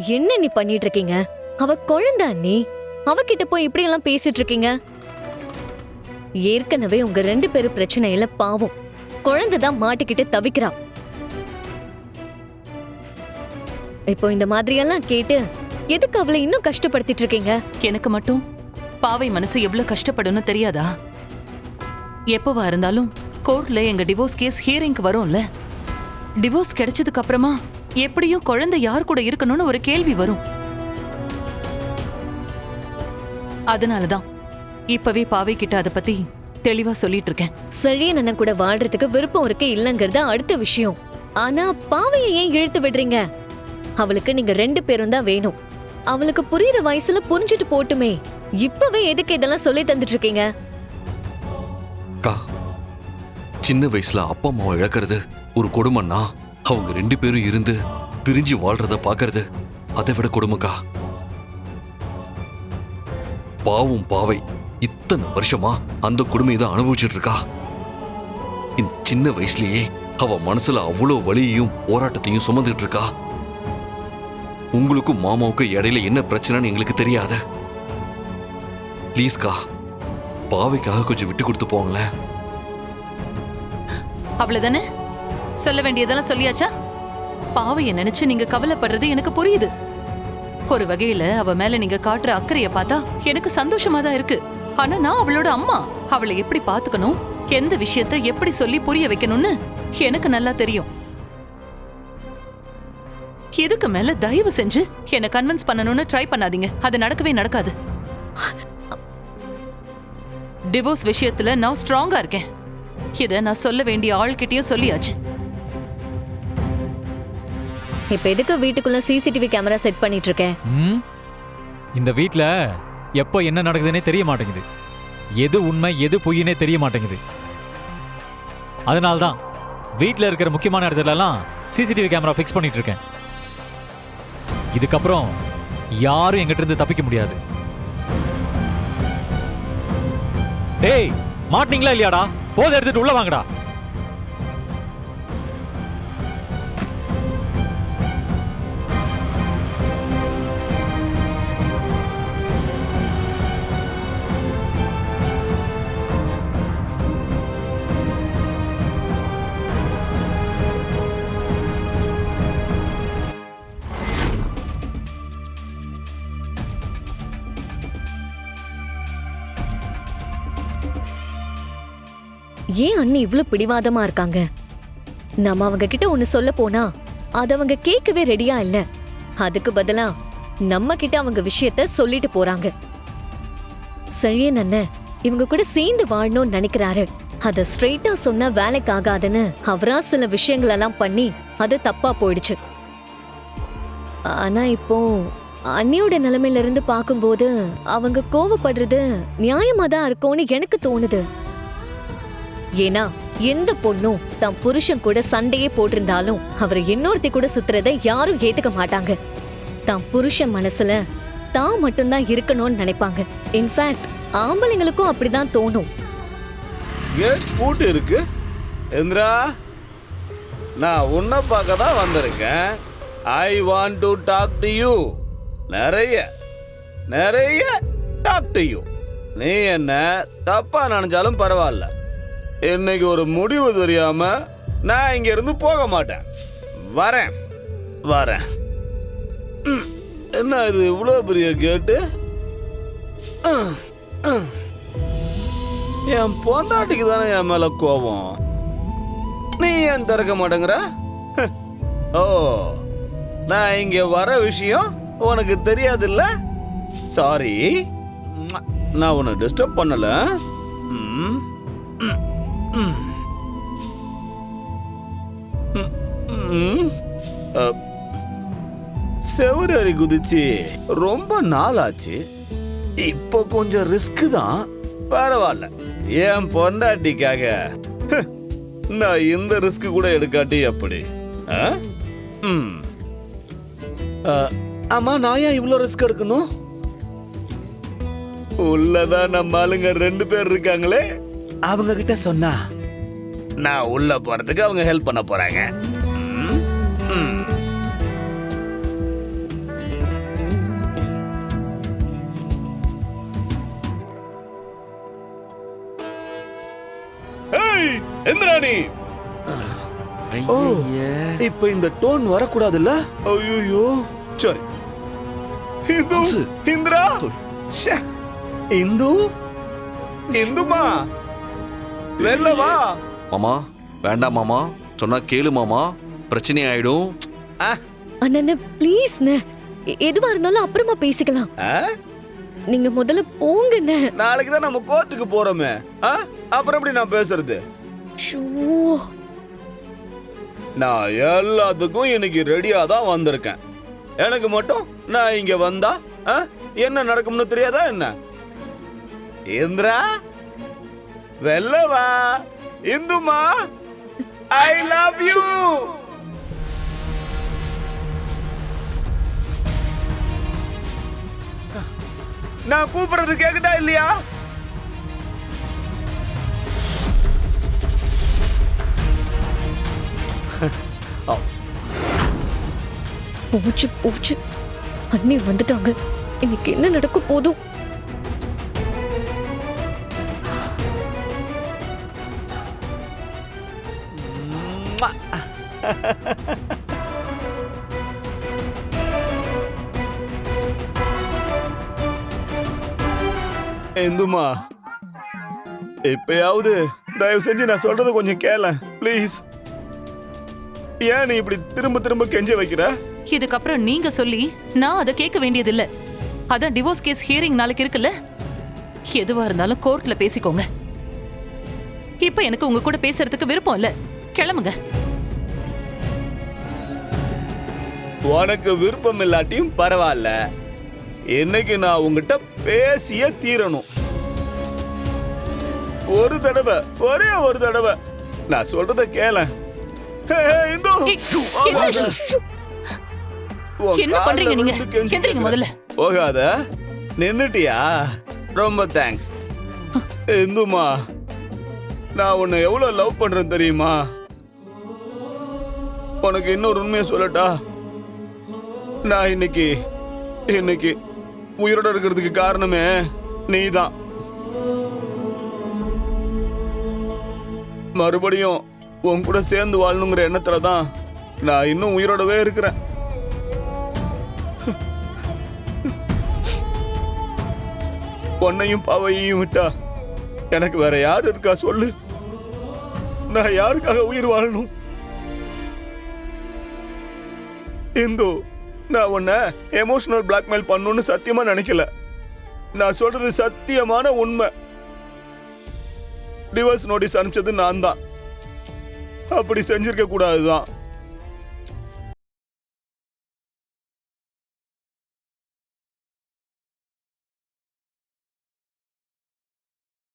என்ன நீ பண்ணிட்டு இருக்கீங்க? அவ குழந்தை அண்ணி, அவகிட்ட போய் இப்படி எல்லாம் பேசிட்டு இருக்கீங்க. ஏற்கனவே உங்க 2 பேரும் பிரச்சனையில பாவம் குழந்தைதான் மாட்டிக்கிட்டு தவிக்கிறா. இப்போ இந்த மாதிரி எல்லாம் கேட்டு எதுக்கு அவளை இன்னும் கஷ்டப்படுத்திட்டு இருக்கீங்க? எனக்கு மட்டும் பாவை மனசு எவ்வளவு கஷ்டப்படும்னு தெரியாதா? எப்பவா இருந்தாலும் கோர்ட்ல எங்க டிவோர்ஸ் கேஸ் ஹியரிங்க்கு வரும்ல. டிவோர்ஸ் கிடைச்சதுக்கு அப்புறமா எப்படியும் குழந்தை யார் கூட இருக்கணும்னு ஒரு கேள்வி வரும். அதனாலதான் இப்பவே பாவை கிட்ட அத பத்தி தெளிவா சொல்லிட்டு இருக்கேன். செழியன் அண்ணன் கூட வாழ்றதுக்கு விருப்பம் இருக்கு இல்லங்கிறது அடுத்த விஷயம். ஆனா பாவையை ஏன் இழுத்து விடுறீங்க? அவளுக்கு நீங்க 2 பேரும் தான் வேணும். அவளுக்கு புரியுற வயசுல புரிஞ்சுட்டு போட்டுமே. இப்பவே எதுக்கு இதெல்லாம் சொல்லி தந்துட்டு இருக்கீங்க? சின்ன வயசுல அப்பா அம்மாவை இழக்கிறது ஒரு கொடுமைன்னா, அவங்க 2 பேரும் இருந்து பிரிஞ்சு வாழ்றத பாக்குறது அதை விட கொடுமைக்கா. பாவும் பாவை இத்தனை வருஷமா அந்த கொடுமையை தான் அனுபவிச்சுட்டு இருக்கா. இந்த சின்ன வயசுலயே அவ மனசுல அவ்வளவு வலியையும் போராட்டத்தையும் சுமந்துட்டு இருக்கா. உங்களுக்கும் மாமாவுக்கும் இடையில என்ன பிரச்சனைன்னு எங்களுக்கு தெரியாத. ப்ளீஸ்கா, பாவைக்காக கொஞ்சம் விட்டு கொடுத்து போங்களேன். அவ்வளவுதானே? சொல்ல வேண்டியதெல்லாம் சொல்லியாச்சா? பாவைய நினைச்சு நீங்க கவலைப்படுறது எனக்கு புரியுது. ஒரு வகையில அவ மேல நீங்க காட்டுற அக்கறைய பார்த்தா எனக்கு சந்தோஷமா தான் இருக்கு. ஆனா நான் அவளோட அம்மா. அவளை எப்படி பாத்துக்கணும், எந்த விஷயத்த எப்படி சொல்லி புரிய வைக்கணும்னு எனக்கு நல்லா தெரியும். இதுக்கு மேல தயவு செஞ்சு என்ன கன்வின்ஸ் பண்ணணும்னு ட்ரை பண்ணாதீங்க. அது நடக்கவே நடக்காது. டிவோர்ஸ் விஷயத்துல நான் ஸ்ட்ராங்கா இருக்கேன். இத நான் சொல்ல வேண்டிய ஆள்கிட்டயும் சொல்லியாச்சு. இப்ப எதுக்கு வீட்டுக்குள்ள சிசிடிவி கேமரா செட் பண்ணிட்டு இருக்கேன்? இந்த வீட்ல எப்போ என்ன நடக்குதுன்னே தெரிய மாட்டேங்குது. எது உண்மை எது பொய்னே தெரிய மாட்டேங்குது. அதனால்தான் வீட்ல இருக்கிற முக்கியமான இடத்துலலாம் சிசிடிவி கேமரா ஃபிக்ஸ் பண்ணிட்டு இருக்கேன். இதுக்கப்புறம் யாரும் எங்கிட்ட இருந்து தப்பிக்க முடியாது. டேய், மாட்டீங்களா இல்லையாடா? போதை எடுத்துட்டு உள்ள வாங்கடா. ஏன் அண்ணி இவ்ளோ பிடிவாதமா இருக்காங்க? நாம அவங்க கிட்ட ஒண்ணு சொல்ல போனா அத அவங்க கேட்கவே ரெடியா இல்ல. அதுக்கு பதிலா நம்ம கிட்ட அவங்க விஷயத்த சொல்லிட்டு போறாங்க. செழியன் அண்ணன் இவங்க கூட சேர்ந்து வாழணும்னு நினைக்கிறாரு. அத ஸ்ட்ரெயிட்டா சொன்னா வேலைக்கு ஆகாதுன்னு அவரா சில விஷயங்கள் எல்லாம் பண்ணி அது தப்பா போயிடுச்சு. ஆனா இப்போ அண்ணியோட நிலைமையில இருந்து பாக்கும்போது அவங்க கோவப்படுறது நியாயமா தான் இருக்கும்னு எனக்கு தோணுது. ஏன்னா எந்த பொண்ணும் தன் புருஷன் கூட சண்டையே போட்டிருந்தாலும் அவரை இன்னொருத்தி கூட சுத்துறத யாரும் ஏத்துக்க மாட்டாங்க. தான் புருஷன் மனசுல தான் மட்டும்தான் இருக்கணும்னு நினைப்பாங்க. இன்ஃபேக்ட் ஆம்பளைங்களுக்கும் அப்படிதான் தோணும். கேட் பூட்டு இருக்கு. இந்திரா, நான் உன்னை பார்க்க தான் வந்திருக்கேன். I want to talk to you. நிறைய டாக் டு யூ. நீ என்ன தப்பா நினைச்சாலும் பரவாயில்ல, இன்னைக்கு ஒரு முடிவு தெரியாம நான் இங்க இருந்து போக மாட்டேன். வரேன். என்ன இது இவ்வளவு பெரிய கேட்டு? என் பொண்டாட்டிக்கு தானே என் மேல கோபம். நீ ஏன் திறக்க மாட்டேங்கிற? ஓ, நான் இங்க வர விஷயம் உனக்கு தெரியாது இல்ல? சாரி, நான் உன்னை டிஸ்டர்ப் பண்ணல. செவரறி குதிச்சு ரொம்ப நாள் ஆச்சு. இப்போ கொஞ்சம் ரிஸ்க் தான், பரவாயில்ல. என் பொண்டாட்டிக்காக நான் இந்த ரிஸ்க் கூட எடுக்காட்டி எப்படி? ஆமா, நான் ஏன் இவ்வளோ ரிஸ்க் எடுக்கணும்? உள்ளதான் நம்ம ஆளுங்க 2 பேர் இருக்காங்களே, அவங்க கிட்ட சொன்னா நான் உள்ள போறதுக்கு அவங்க ஹெல்ப் பண்ண போறாங்க. இந்திராணி ஐயே இப்ப இந்த டோன் வரக்கூடாதுல்ல? ஐயோ சரி. இந்து, அம்சு. இந்திரா, ச்சே. இந்து, இந்துமா, வெளில வா. மாமா வேண்டாம் மாமா, சொன்னா கேளு மாமா, பிரச்சனை ஆயிடும். ஆ, அண்ணா ப்ளீஸ்ண்ணே, எதுவா இருந்தாலும் அப்புறமா பேசிக்கலாம். ஆ? நீங்க முதல்ல போங்கண்ணே. நாளைக்கு தான் நம்ம கோர்ட்டுக்கு போறோமே. ஆ? அப்புறம் எப்படி நான் பேசுறது? ஷோ, நான் எல்லாத்துக்கும் இன்னைக்கு ரெடியா தான் வந்திருக்கேன். எனக்கு மட்டும் நான் இங்க வந்தா என்ன நடக்கும்னு தெரியாதா என்ன? இந்திரா, வெளில வா. இந்துமா, ஐ லவ் யூ. நான் கூப்பிடுறது கேக்குதா இல்லையா? போச்சு போச்சு, அண்ணி வந்துட்டாங்க. இன்னைக்கு என்ன நடக்க போதும்? இந்துமா, இப்பயாவது தயவு செஞ்சு நான் சொல்றது கொஞ்சம் கேள ப்ளீஸ். ஏன் நீ இப்படி திரும்ப திரும்ப கெஞ்ச வைக்கிற? இதுக்கப்புறம் நீங்க சொல்லி நான் அதை கேட்க வேண்டியதில்ல. அதான் டிவோர்ஸ் கேஸ் ஹியரிங் நாளைக்கு இருக்குல்ல, எதுவா இருந்தாலும் கோர்ட்ல பேசிக்கோங்க. இப்ப எனக்கு உங்க கூட பேசுறதுக்கு விருப்பம் இல்ல, கிளம்புங்க. உனக்கு விருப்பம் இல்லாட்டியும் பரவாயில்ல, இன்னைக்கு நான் உங்ககிட்ட பேசிய தீரணும். ஒரு தடவை, ஒரே ஒரு தடவை நான் சொல்றத கேள. இந்து, என்னது? என்ன பண்றீங்க நீங்க? எந்திரிங்க முதல்ல. போகாத, நின்னுட்டியா? ரொம்ப தேங்க்ஸ். இந்துமா, நான் உன்னை எவ்வளவு லவ் பண்றேன் தெரியுமா? உனக்கு இன்னொரு உண்மையை சொல்லட்டா? நான் இன்னைக்கு உயிரோட இருக்கிறதுக்கு காரணமே நீதான். மறுபடியும் உன் கூட சேர்ந்து வாழணுங்கிற எண்ணத்துல தான் நான் இன்னும் உயிரோடவே இருக்கிறேன். பொன்னையும் பாவையையும் விட்டா எனக்கு வேற யாரு இருக்கா சொல்லு? நான் யாருக்காக உயிர் வாழணும்? இந்து, நான் உன்னை எமோஷனல் பிளாக்மெயில் பண்ணணும்னு சத்தியமா நினைக்கல. நான் சொல்றது சத்தியமான உண்மை. டிவோர்ஸ் நோட்டீஸ் அனுப்பிச்சது நான் தான். அப்படி செஞ்சிருக்க கூடாதுதான்.